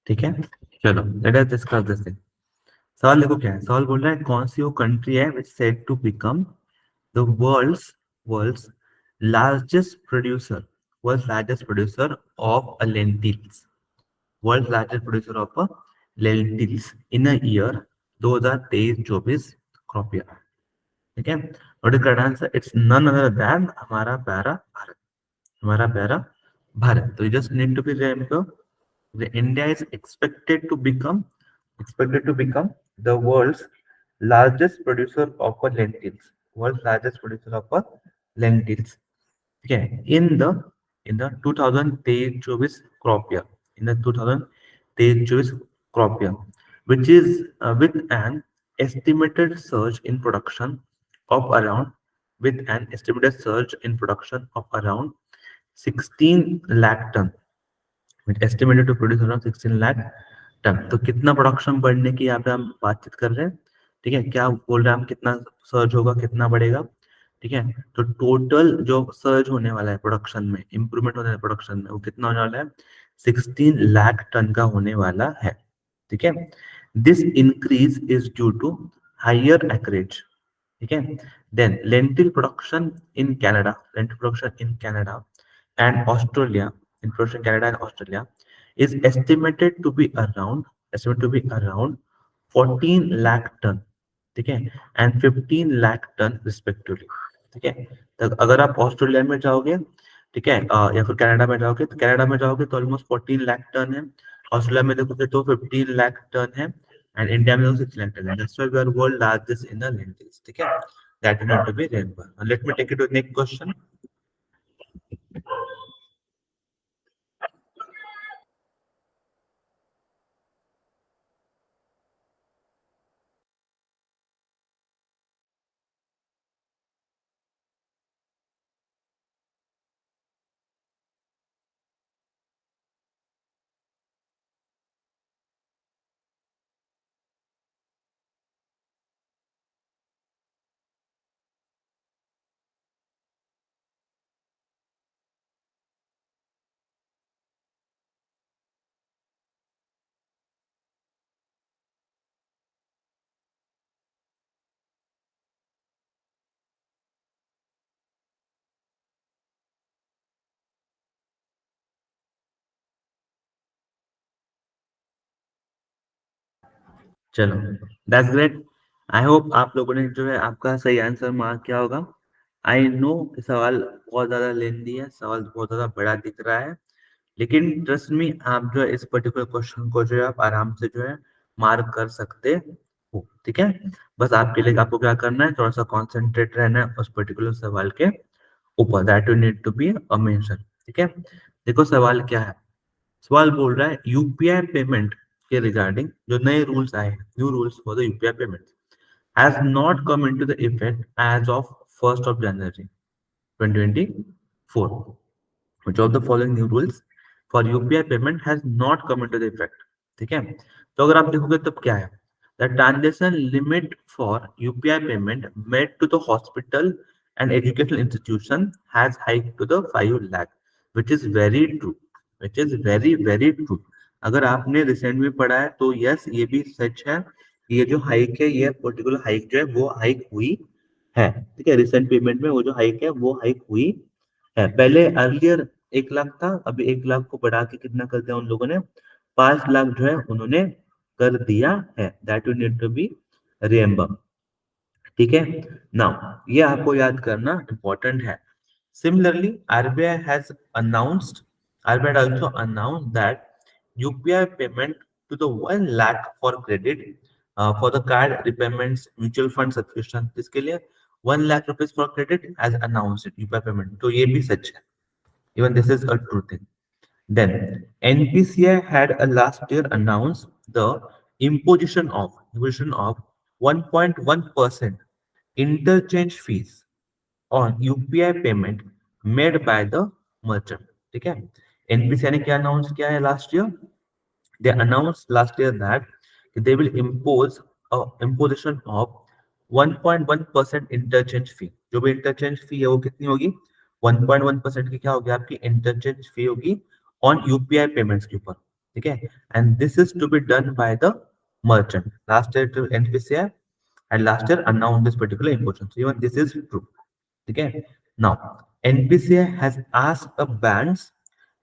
ठीक है, चलो let us discuss this thing. सवाल देखो क्या है, सवाल बोल रहा है कौन सी वो कंट्री है which said to become the world's largest producer world's largest producer of a lentils world's largest producer of a lentils in a year 2023-24 crop year। ठीक है, what is correct answer? It's none other than हमारा प्यारा भारत, हमारा प्यारा भारत। तो you just need to be remember the India is expected to become the world's largest producer of lentils, world's largest producer of lentils. Okay, in the 2023-24 crop year, in the 2023-24 crop year, which is with an estimated surge in production of around with an estimated surge in production of around 16 lakh ton, with estimated to produce around 16 lakh ton. तो कितना production बढ़ने की यहाँ पे हम बातचीत कर रहे हैं, ठीक है, क्या बोल रहे हैं हम, कितना सर्ज होगा, कितना बढ़ेगा, ठीक है। तो टोटल जो सर्ज होने वाला है प्रोडक्शन में, इंप्रूवमेंट होने वाला है प्रोडक्शन में, वो कितना होने वाला है? 16 लाख टन का होने वाला है, ठीक है। This increase is due to higher acreage, ठीक है। Then lentil production in Canada and Australia, in production Canada and Australia is estimated to be around 14 lakh ton, ठीक है, एंड 15 लाख टन रिस्पेक्टिवली, ठीक है। तो अगर आप ऑस्ट्रेलिया में जाओगे, ठीक है, या फिर कनाडा में जाओगे, तो कनाडा में जाओगे तो ऑलमोस्ट 14 लाख टन है, ऑस्ट्रेलिया में देखोगे तो 15 लाख टन है, एंड इंडिया में 6 लाख टन है। That's why we are world largest in the lentils, ठीक है। That you need to be remember. Let me take it to next question. चलो, दैट्स ग्रेट। आई होप आप लोगों ने जो है आपका सही आंसर मार्क किया होगा। आई नो सवाल बहुत ज्यादा लेंदी है, सवाल बहुत ज्यादा बड़ा दिख रहा है, लेकिन ट्रस्ट मी, आप जो है इस पर्टिकुलर क्वेश्चन को जो है आप आराम से जो है मार्क कर सकते हो, ठीक है। बस आपके लिए आपको क्या करना है, थोड़ा सा कॉन्सेंट्रेट रहना है उस पर्टिकुलर सवाल के ऊपर, that you need to be a mention, ठीक है। देखो सवाल क्या है, सवाल बोल रहा है यूपीआई पेमेंट के रिगार्डिंग जो नए रूल्स आए हैं, new rules for the UPI payment has not come into the effect as of 1st of January 2024, which of the following new rules for UPI payment has not come into the effect, ठीक है। तो अगर आप देखोगे तब क्या है, the transaction limit for UPI payment made to the hospital and educational institution has hiked to the 5 lakh, which is very true, which is very very true। अगर आपने रिसेंट में पढ़ा है तो यस, ये भी सच है, ये जो हाइक है, ये पर्टिकुलर हाइक जो है वो हाइक हुई है, ठीक है। रिसेंट पेमेंट में वो जो हाइक है वो हाइक हुई है। पहले अर्लियर 1 लाख था, अभी 1 लाख को बढ़ा के कितना कर दिया उन लोगों ने, 5 लाख जो है उन्होंने कर दिया है। That you need to be remember, ठीक है। नाउ ये आपको याद करना इंपॉर्टेंट है। Similarly RBI has announced, RBI also announced that UPI payment to the 1 lakh for credit for the card repayments mutual fund subscription, इसके लिए 1 lakh rupees for credit as announced UPI payment, तो ये भी सच है, even this is a true thing। Then NPCI had last year announced the imposition of 1.1% interchange fees on UPI payment made by the merchant, ठीक है। NPCI ने क्या announce किया है last year? They announced last year that they will impose a imposition of 1.1% interchange fee। जो भी interchange fee है वो कितनी होगी? 1.1% की क्या होगी आपकी interchange fee होगी on UPI payments के ऊपर, ठीक है। And this is to be done by the merchant। Last year to NPCI and last year announced this particular imposition। So even this is true, ठीक है। Now NPCI has asked the banks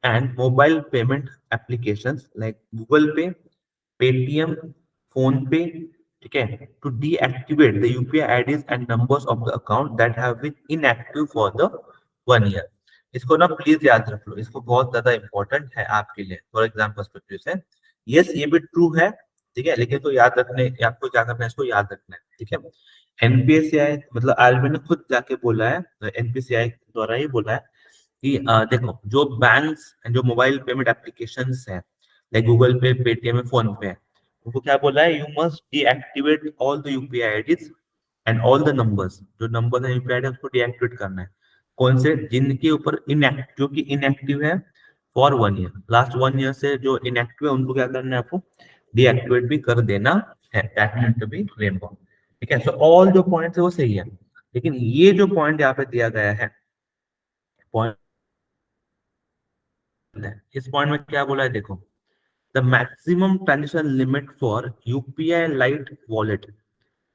and mobile payment applications like Google Pay, Paytm, PhonePe, ठीक है, to deactivate the UPI IDs and numbers of the account that have been inactive for the 1 year. इसको ना please याद रख लो, इसको बहुत ज्यादा important है आपके लिए फॉर एग्जाम पर्सपेक्टिव से। यस ये भी ट्रू है, ठीक है, लेकिन तो याद रखने आपको क्या करना है, इसको याद रखना है, ठीक है। एनपीसीआई मतलब आरबीआई ने खुद जाके बोला है, एनपीसीआई द्वारा ही बोला है कि देखो जो बैंक्स जो मोबाइल पेमेंट एप्लीकेशंस हैं like Google Pay, Paytm, PhonePe, उनको क्या बोला है, you must deactivate all the UPI IDs and all the numbers, जो नंबर है यूपीआई उसको डीएक्टिवेट करना है। कौन से, जिनके ऊपर इनएक्टिव, जो कि इनएक्टिव है फॉर 1 ईयर, लास्ट 1 ईयर से जो इनएक्टिव है उनको क्या करना है, आपको डीएक्टिवेट भी कर देना है, that need to be remember. ठीक है, सो ऑल जो पॉइंट्स है वो सही है, लेकिन ये जो पॉइंट यहाँ पे दिया गया है, पॉइंट इस पॉइंट में क्या बोला है, देखो, the maximum transaction limit for UPI lite wallet,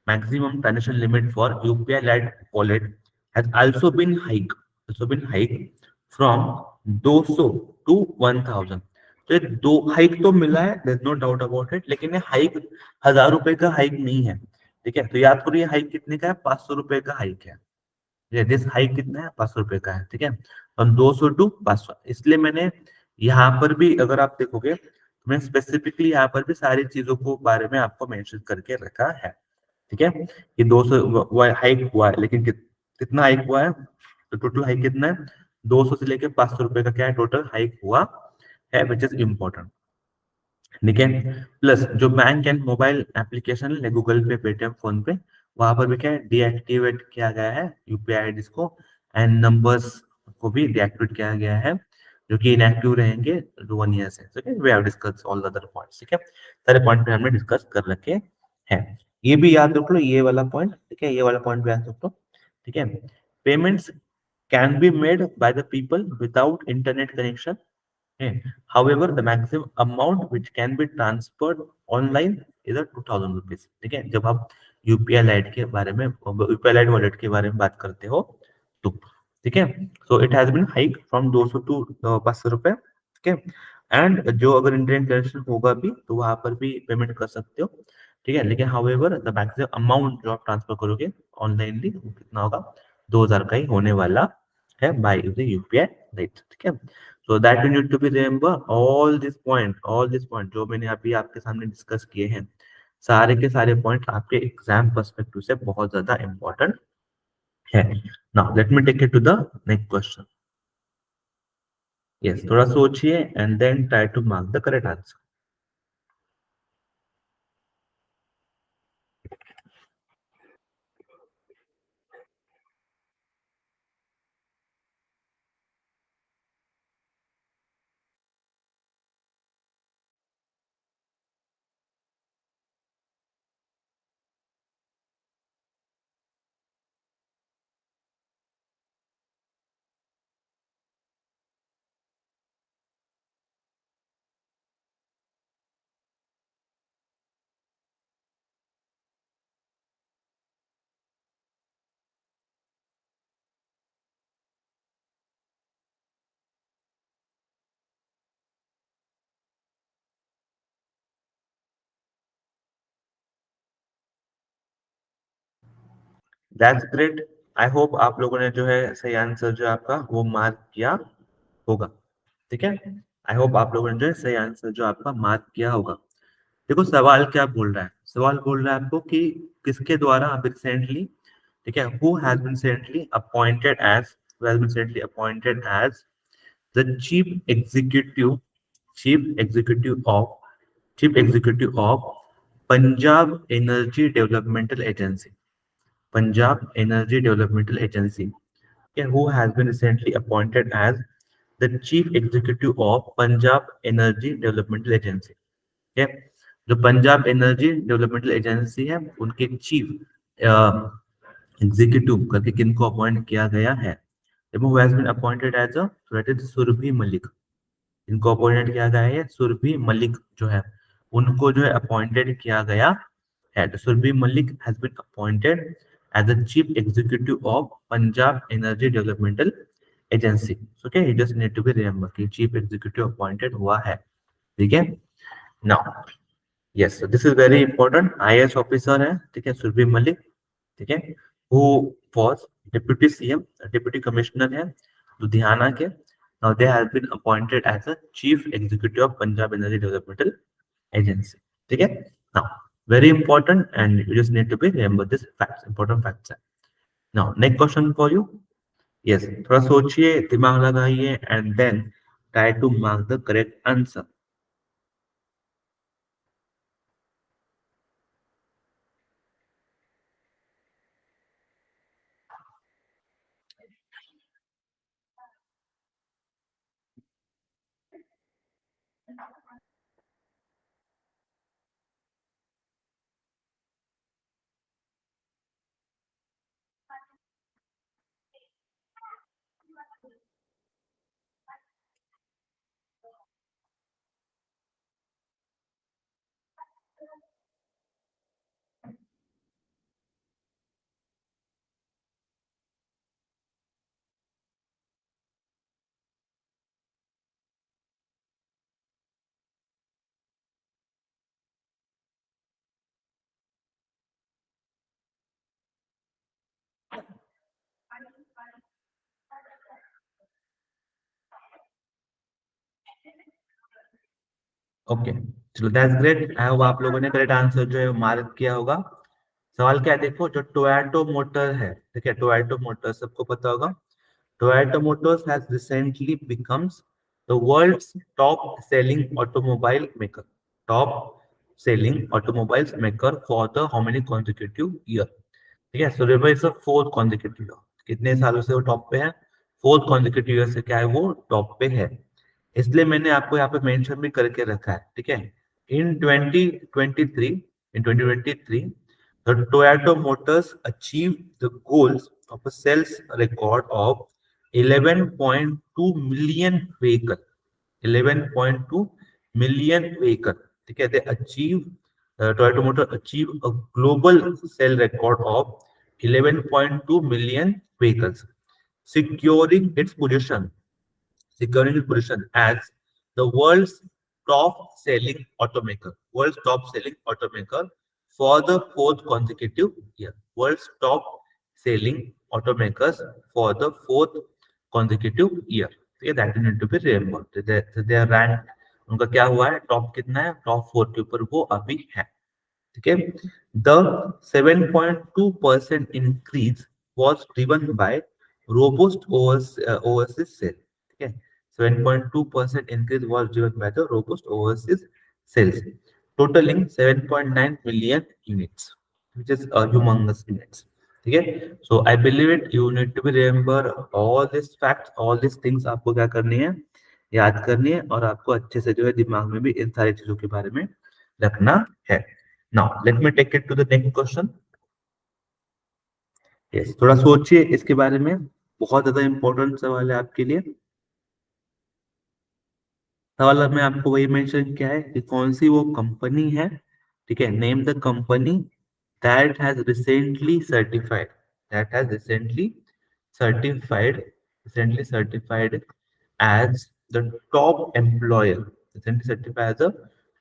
maximum transaction limit for UPI Lite wallet has also been hiked from 200 to 1000। तो ये दो हाइक तो मिला है, there's no doubt about it, लेकिन ये हाइक 1000 रुपए का हाइक नहीं है। ठीक है, तो याद करो ये हाइक कितने का है, 500 रुपए का हाइक है। दिस हाइक कितना है, 500 रुपए का है। ठीक है, फ्रॉम 200 टू 500, इसलिए मैंने यहाँ पर भी अगर आप देखोगे तो मैं स्पेसिफिकली यहाँ पर भी सारी चीजों को बारे में आपको मेंशन करके रखा है। ठीक है, ये 200 हाइक हुआ है, लेकिन कितना हाइक हुआ है, तो टोटल हाइक कितना है, 200 से लेके 500 रुपए का क्या है टोटल हाइक हुआ है, विच इज इम्पोर्टेंट। ठीक है, प्लस जो बैंक एंड मोबाइल एप्लीकेशन है गूगल पे, पेटीएम, फोन पे, वहां पर भी क्या है डीएक्टिवेट किया गया है यूपीआई आईडीज को, एंड नंबर्स को भी डीएक्टिवेट किया गया है, जो कि इनएक्टिव रहेंगे 1 ईयर से। ठीक है, we have discuss all other points. ठीक है, सारे पॉइंट पे हमने डिस्कस कर रखे हैं, ये भी याद रख लो, ये वाला पॉइंट। ठीक है, ये वाला पॉइंट भी याद रख लो। ठीक है, payments can be made by the people without internet connection. However, the maximum amount which can be transferred online is a 2000 rupees. ठीक है, जब आप यूपीआई लाइट के बारे में, यूपीआई लाइट वॉलेट के बारे में बात करते हो तो। ठीक है, so it has been hike from 200 to 500 रुपए। ठीक है, एंड जो अगर इंटरनेट कनेक्शन होगा भी तो वहां पर भी पेमेंट कर सकते हो। ठीक है, लेकिन हाउएवर द मैक्सिमम अमाउंट जो आप ट्रांसफर करोगे ऑनलाइनली वो कितना होगा, 2000 का ही होने वाला है बाय द यूपीआई लाइट। ठीक है, so that you need to be remember all this point जो मैंने अभी आपके सामने डिस्कस किए हैं, सारे के सारे पॉइंट आपके एग्जाम पर्सपेक्टिव से बहुत ज्यादा इंपॉर्टेंट है। Now let me take it to the next question. Yes, थोड़ा सोचिए and then try to mark the correct answer. That's great, I hope आप लोगों ने जो है सही आंसर जो है आपका वो मार्क किया होगा। ठीक है, आई होप आप लोगों ने जो है सही आंसर जो आपका मार्क किया होगा। देखो सवाल क्या बोल रहा है, सवाल बोल रहा है आपको कि किसके द्वारा अभी रिसेंटली, ठीक है, who has been recently appointed as, who has been recently appointed as the chief executive of chief executive of Punjab Energy Developmental Agency, Punjab Energy Developmental Agency, okay, who has been recently appointed as the chief executive of Punjab Energy Developmental Agency। ठीक है, जो Punjab energy developmental agency है उनके chief executive करके किनको appoint किया गया है, who has been appointed as a, that is Surbhi Malik. इनको अपॉइंटेड किया गया है, सुरभि मलिक जो है उनको जो है अपॉइंटेड किया गया है। तो Surbhi Malik has been appointed as the chief executive of Punjab energy developmental agency. Okay, you just need to be remember कि चीफ एग्जीक्यूटिव अपॉइंटेड हुआ है। ठीक है, now yes, this is very important. IAS officer है, ठीक है, सुरभि मलिक, ठीक है, who was deputy CM, deputy commissioner है लुधियाना के। Now they have been appointed as a chief executive of Punjab energy developmental agency, ठीक है। Now very important and you just need to be remember this facts, important facts है। Now next question for you. Yes, थोड़ा सोचिए, दिमाग लगाइए and then try to mark the correct answer. Okay, चलो that's great. I hope आप लोगों ने correct answer जो है मार्क किया होगा। सवाल क्या है, देखो, जो टोयोटो मोटर है, ठीक है, टोयोटो मोटर सबको पता होगा। Toyota motors has recently becomes the world's top selling automobile maker, top selling automobiles maker for the how many consecutive year, ठीक है। So river is fourth consecutive year, कितने सालों से वो टॉप पे है? फोर्थ कॉन्जिक्यूटिव ईयर से क्या है, वो टॉप पे है। इसलिए मैंने आपको यहाँ पे मेंशन भी करके रखा है, ठीक है। In 2023, in 2023 the Toyota motors achieve the goals of a sales record of 11.2 million vehicle, 11.2 million vehicle, ठीक है। They achieve, Toyota Motor achieve a global sale record of 11.2 million vehicles, securing its position, securing its position as the world's top selling automaker for the fourth consecutive year. World's top selling automakers for the fourth consecutive year. Okay, that you need to be remembered. They are ranked, उनका क्या हुआ है, top कितना है, top 4 के ऊपर वो अभी है, ठीक है। The 7.2% increase was driven by robust overseas sale, ठीक है। 7.2% increase was driven by the robust overseas sales, totaling 7.9 million units, which is a humongous units, ठीक है। So I believe it, you need to be remember all these facts, all these things आपको क्या करनी है, याद करनी है, और आपको अच्छे से जो है दिमाग में भी इन सारी चीजों के बारे में रखना है। Now let me take it to the next question. Yes, थोड़ा सोचिए इसके बारे में, बहुत ज्यादा इंपॉर्टेंट सवाल है आपके लिए। सवाल में आपको वही मेंशन किया है कि कौन सी वो कंपनी है, ठीक है। Name the company that has recently certified, that has certified recently certified as the top employer, recently certified as a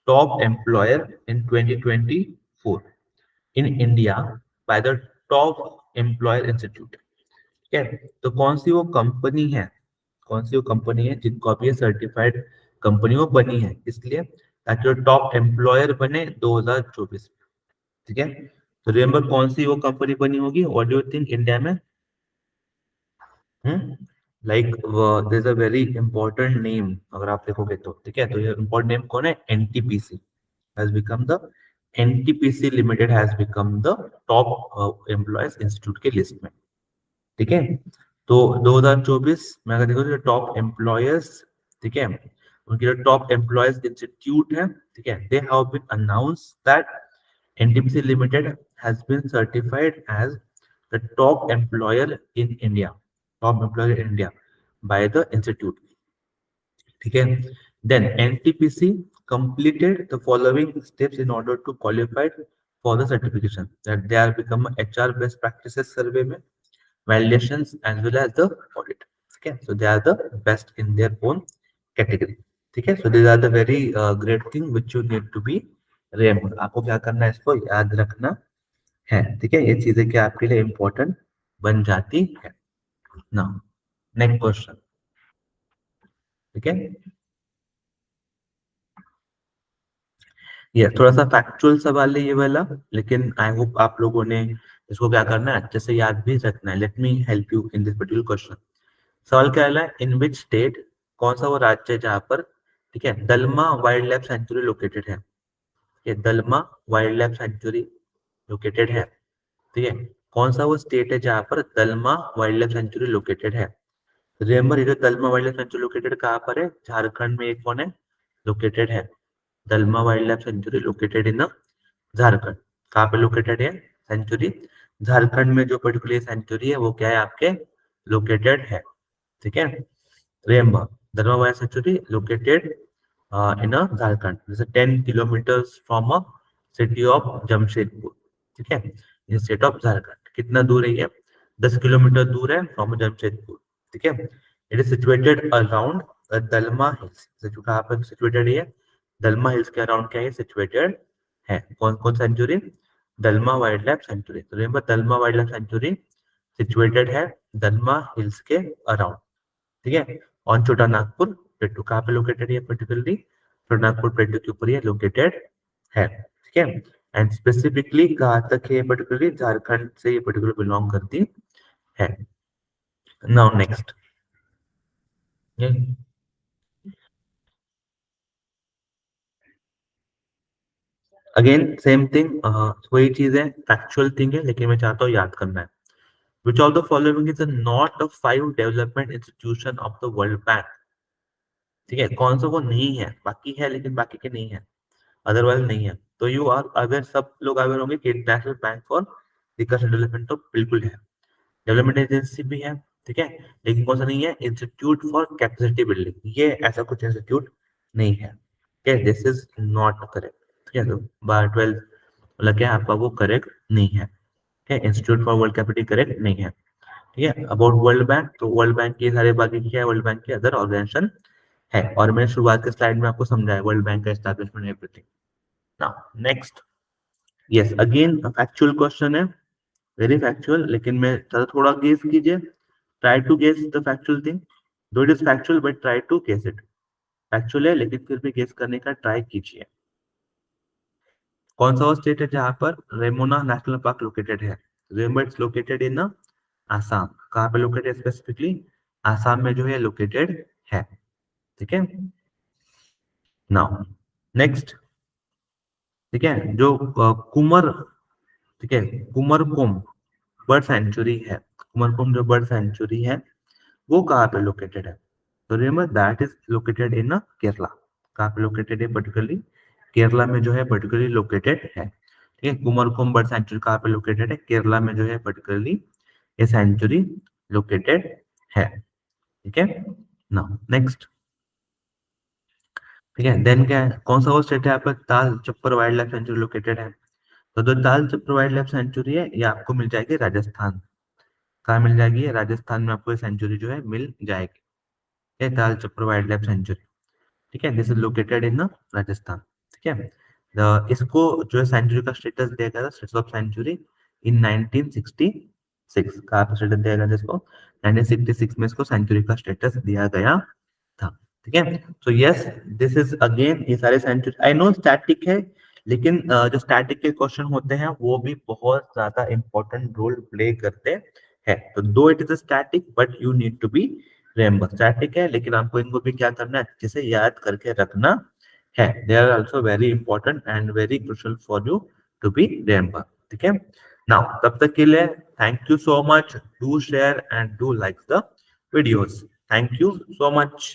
top employer in 2024 in India by the top employer institute, ठीक है। तो कौन सी वो company है, कौन सी वो company है जिनको अभी सर्टिफाइड कंपनी वो बनी है, इसलिए ताकि वो टॉप एम्प्लॉयर बने 2024, ठीक है। तो रिमेंबर कौन सी वो कंपनी बनी होगी, what do you think India में? Like there is a very important name, अगर आप देखोगे तो, ठीक है। तो ये इंपॉर्टेंट नेम कौन है? NTPC has become the NTPC limited has become the top employees institute के लिस्ट में, ठीक है। तो 2024 में अगर देखो तो टॉप एम्प्लॉयर्स, ठीक है, उनकी जो टॉप एम्प्लॉयज इंस्टीट्यूट है, ठीक है, they have been announce that NTPC limited has been certified as the top employer in India, top employer in India by the institute, ठीक है। Then NTPC completed the following steps in order to qualify for the certification, that they are become a HR best practices survey में validations as well as the audit, okay, so they are the best in their own category, ठीक है। So these are the very great thing which you need to be Rambo, आपको क्या करना है, इसको याद रखना है। ठीक है, ये चीजें क्या आपके लिए इंपॉर्टेंट बन जाती है ना। Next question. ठीक है, ये थोड़ा सा फैक्चुअल सवाल है ये वाला, लेकिन आई होप आप लोगों ने इसको क्या करना है, अच्छे से याद भी रखना है। Let me help you in this particular question. सवाल क्या है, इन विच स्टेट, कौन सा वो राज्य है जहां पर, ठीक है, Dalma wild life sanctuary located है। ये दलमा वाइल्ड लाइफ सेंचुरी लोकेटेड है। ठीक है, कौन सा वो स्टेट है जहां पर दलमा वाइल्ड लाइफ सेंचुरी लोकेटेड है। रिमेंबर, ये जो दलमा वाइल्ड लाइफ सेंचुरी लोकेटेड कहाँ पर है, झारखंड में एक कौन है लोकेटेड है, Dalma wild life sanctuary located in Jharkhand. कहाँ पे लोकेटेड है सेंचुरी, झारखंड में जो पर्टिकुलर सेंचुरी है वो क्या है आपके लोकेटेड है। ठीक है, remember, Dalma wild century located in Jharkhand, जैसे 10 kilometre from a city of Jamshedpur. ठीक है, ये स्टेट ऑफ झारखंड कितना दूर है ये, 10 किलोमीटर दूर है फ्रॉम जमशेदपुर। ठीक है, it is situated around Dalma hills. कहाँ पर सिचुएटेड है, दलमा हिल्स के अराउंड क्या है सिचुएटेड है। कौन कौन सेंचुरी, दलमा वाइल्ड लाइफ सेंचुरी। तो रिमेंबर, दलमा वाइल्ड लाइफ सेंचुरी सिचुएटेड है दलमा हिल्स के अराउंड। ठीक है, ऑन छोटा नागपुर पेट्टू, कहाँ पे लोकेटेड है पर्टिकुलरली, छोटा नागपुर पेट्टू के ऊपर ये लोकेटेड है। ठीक है, एंड स्पेसिफिकली कहाँ तक है पर्टिकुलरली, झारखंड से ये पर्टिकुलर बिलोंग करती है। Now next. Again same thing, वही चीज है, फैक्चुअल थिंग है, लेकिन मैं चाहता हूँ याद करना है। Which of the following is not the 5 development institution of the world bank. ठीक है, कौन सा वो नहीं है, बाकी है लेकिन बाकी के नहीं है, अदरवाइज नहीं है। तो यू आर अगर सब लोग अवेयर होंगे कि international bank for research and development तो बिल्कुल है, डेवलपमेंट एजेंसी भी है। ठीक है, लेकिन कौन सा नहीं है, इंस्टीट्यूट फॉर कैपेसिटी बिल्डिंग, ये ऐसा कुछ इंस्टीट्यूट नहीं है। ठीक है, दिस इज नॉट करेक्ट। ठीक है, तो बार 12 मतलब क्या आपका वो करेक्ट नहीं है। ठीक है, institute for world capital correct नहीं है। ठीक है, अबाउट वर्ल्ड बैंक, तो वर्ल्ड बैंक के सारे बाकी क्या है, वर्ल्ड बैंक के अदर ऑर्गेनाइजेशन है, और मैंने शुरुआत के स्लाइड में आपको समझाया वर्ल्ड बैंक का establishment everything. Now next, yes again factual question है, वेरी फैक्चुअल, लेकिन मैं थोड़ा गेस कीजिए, try to guess the factual thing, though it is factual but try to guess it. Factual है लेकिन फिर भी गेस करने का ट्राई कीजिए। कौन सा वो स्टेट है जहां पर रेमोना नेशनल पार्क लोकेटेड है। Remember, it's located in Assam. कहाँ पे लोकेटेड स्पेसिफिकली, आसाम में जो है लोकेटेड है। ठीक है, नाउ नेक्स्ट। ठीक है, जो कुमर, ठीक है, कुमरकोम बर्ड सेंचुरी है, कुमरकोम जो बर्ड सेंचुरी है वो कहाँ पे लोकेटेड है। तो remember that is located in Kerala. कहाँ पे लोकेटेड है पर्टिकुलरली, केरला में जो है पर्टिकुलरली लोकेटेड है। ठीक है, कुमरकोम बर्ड सेंचुरी कहाँ पे लोकेटेड है, केरला में जो है पर्टिकुलरली ये सेंचुरी लोकेटेड है। ठीक है, नाउ नेक्स्ट। ठीक है, देन क्या है, कौन सा वो स्टेट है यहाँ पर ताल चप्पर वाइल्ड लाइफ सेंचुरी लोकेटेड है। तो जो ताल चप्पर वाइल्ड लाइफ सेंचुरी है ये आपको मिल जाएगी राजस्थान। कहाँ मिल जाएगी, राजस्थान में आपको ये सेंचुरी जो है मिल जाएगी, ये ताल चप्पर वाइल्ड लाइफ सेंचुरी। ठीक है, this is located in Rajasthan. ठीक है, इसको जो है सेंचुरी का स्टेटस दिया गया था, स्टेटस ऑफ सेंचुरी इन 1966। कहाँ पर स्टेटस दिया गया था इसको, 1966 में इसको सेंचुरी का स्टेटस दिया गया था। ठीक है, तो यस दिस इज अगेन, ये सारे सेंचुरी आई नो स्टैटिक है, लेकिन जो स्टैटिक के क्वेश्चन होते हैं वो भी बहुत ज्यादा इंपॉर्टेंट रोल प्ले करते हैं। तो दो it is static but you need to be remember, static है लेकिन आपको इनको भी क्या करना है, अच्छे से याद करके रखना है। They are also very important and very crucial for you to be remember. ठीक है, नाउ तब तक के लिए thank you so much, do share and do like the videos. Thank you so much.